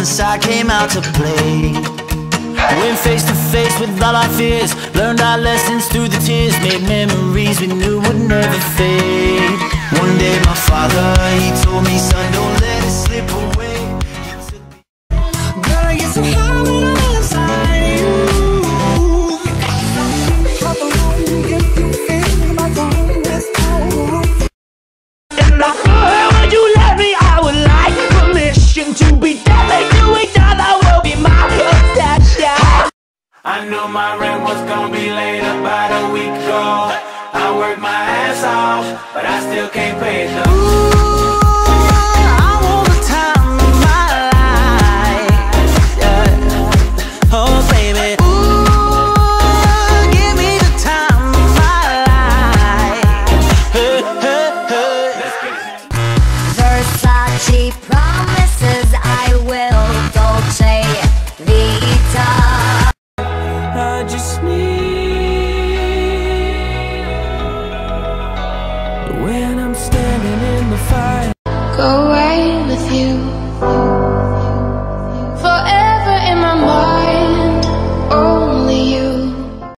inside came out to play. Went face to face with all our fears, learned our lessons through the tears, made memories we knew would never fade. One day my father, he told me, son, don't let it slip away. Girl, I get so high when I'm inside you. And I swear when you let me, I would like permission to be there. Make you each other will be my obsession. I knew my rent was gonna be late about a week ago. I worked my ass off, but I still can't pay it though. Ooh, I want the time of my life, yeah. Oh baby, ooh, give me the time of my life. Hey, hey, hey. Let's get it. Versace promises I will Dolce Vita. I just need, when I'm standing in the fire, Go